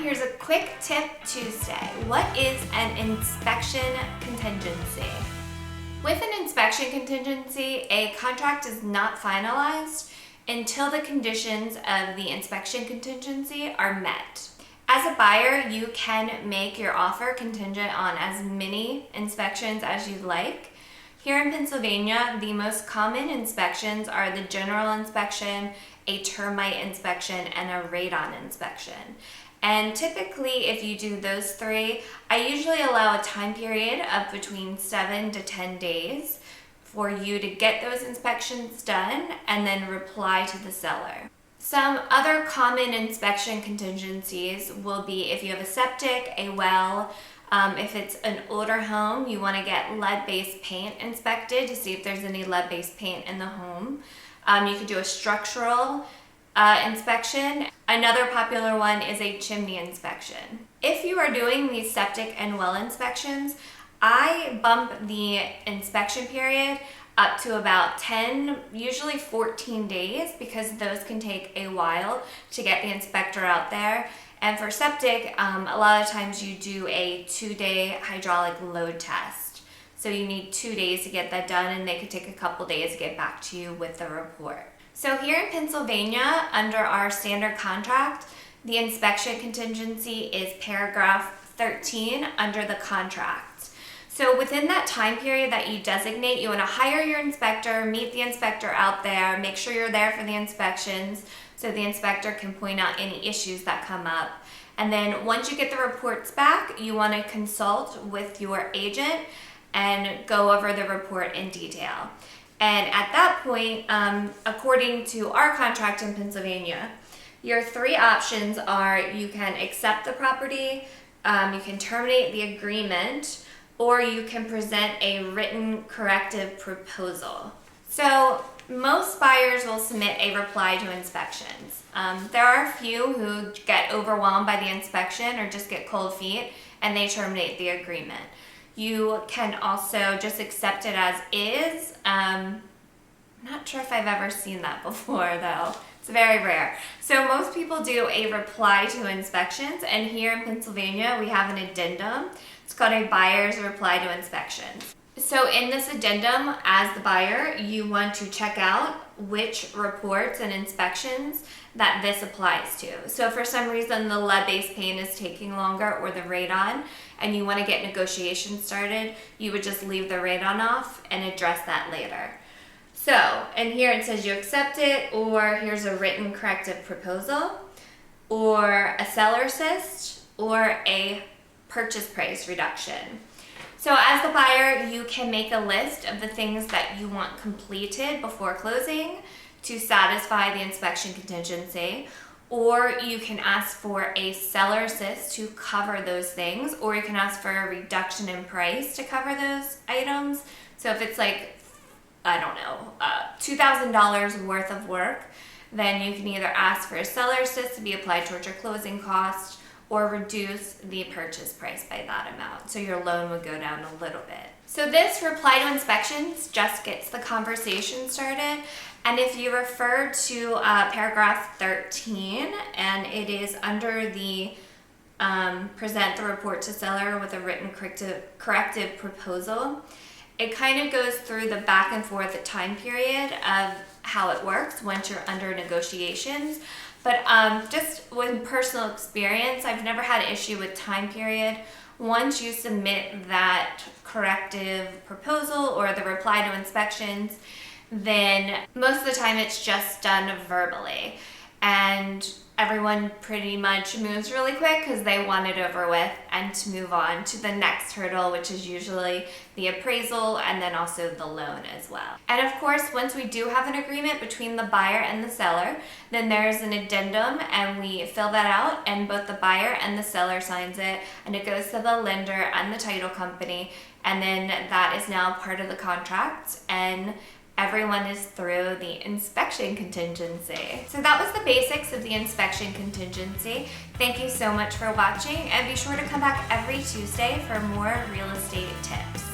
here's a quick tip Tuesday. What is an inspection contingency? With an inspection contingency, a contract is not finalized until the conditions of the inspection contingency are met. As a buyer, you can make your offer contingent on as many inspections as you'd like. Here in Pennsylvania, the most common inspections are the general inspection, a termite inspection, and a radon inspection. And typically, if you do those three, I usually allow a time period of between 7 to 10 days for you to get those inspections done and then reply to the seller. Some other common inspection contingencies will be if you have a septic, a well. If it's an older home, you want to get lead-based paint inspected to see if there's any lead-based paint in the home. You could do a structural inspection. Another popular one is a chimney inspection. If you are doing these septic and well inspections, I bump the inspection period up to about 10, usually 14 days, because those can take a while to get the inspector out there. And for septic, a lot of times you do a 2-day hydraulic load test. So you need 2 days to get that done, and they could take a couple days to get back to you with the report. So here in Pennsylvania, under our standard contract, the inspection contingency is paragraph 13 under the contract. So within that time period that you designate, you want to hire your inspector, meet the inspector out there, make sure you're there for the inspections so the inspector can point out any issues that come up. And then once you get the reports back, you want to consult with your agent and go over the report in detail. And at that point, according to our contract in Pennsylvania, your three options are you can accept the property, you can terminate the agreement, or you can present a written corrective proposal. So most buyers will submit a reply to inspections. There are a few who get overwhelmed by the inspection or just get cold feet and they terminate the agreement. You can also just accept it as is. I'm not sure if I've ever seen that before though. It's very rare. So most people do a reply to inspections, and here in Pennsylvania we have an addendum. It's called a buyer's reply to inspections. So in this addendum, as the buyer, you want to check out which reports and inspections that this applies to. So if for some reason the lead-based paint is taking longer or the radon, and you want to get negotiations started, you would just leave the radon off and address that later. So, and here it says you accept it, or here's a written corrective proposal, or a seller assist, or a purchase price reduction. So as the buyer, you can make a list of the things that you want completed before closing to satisfy the inspection contingency, or you can ask for a seller assist to cover those things, or you can ask for a reduction in price to cover those items. So if it's like, I don't know, $2,000 worth of work, then you can either ask for a seller assist to be applied towards your closing cost, or reduce the purchase price by that amount. So your loan would go down a little bit. So this reply to inspections just gets the conversation started. And if you refer to paragraph 13, and it is under the present the report to seller with a written corrective proposal, it kind of goes through the back and forth time period of how it works once you're under negotiations. But just with personal experience, I've never had an issue with time period. Once you submit that corrective proposal or the reply to inspections, then most of the time it's just done verbally. And everyone pretty much moves really quick because they want it over with and to move on to the next hurdle, which is usually the appraisal and then also the loan as well. And of course, once we do have an agreement between the buyer and the seller, then there's an addendum and we fill that out, and both the buyer and the seller signs it, and it goes to the lender and the title company, and then that is now part of the contract, and everyone is through the inspection contingency. So that was the basics of the inspection contingency. Thank you so much for watching, and be sure to come back every Tuesday for more real estate tips.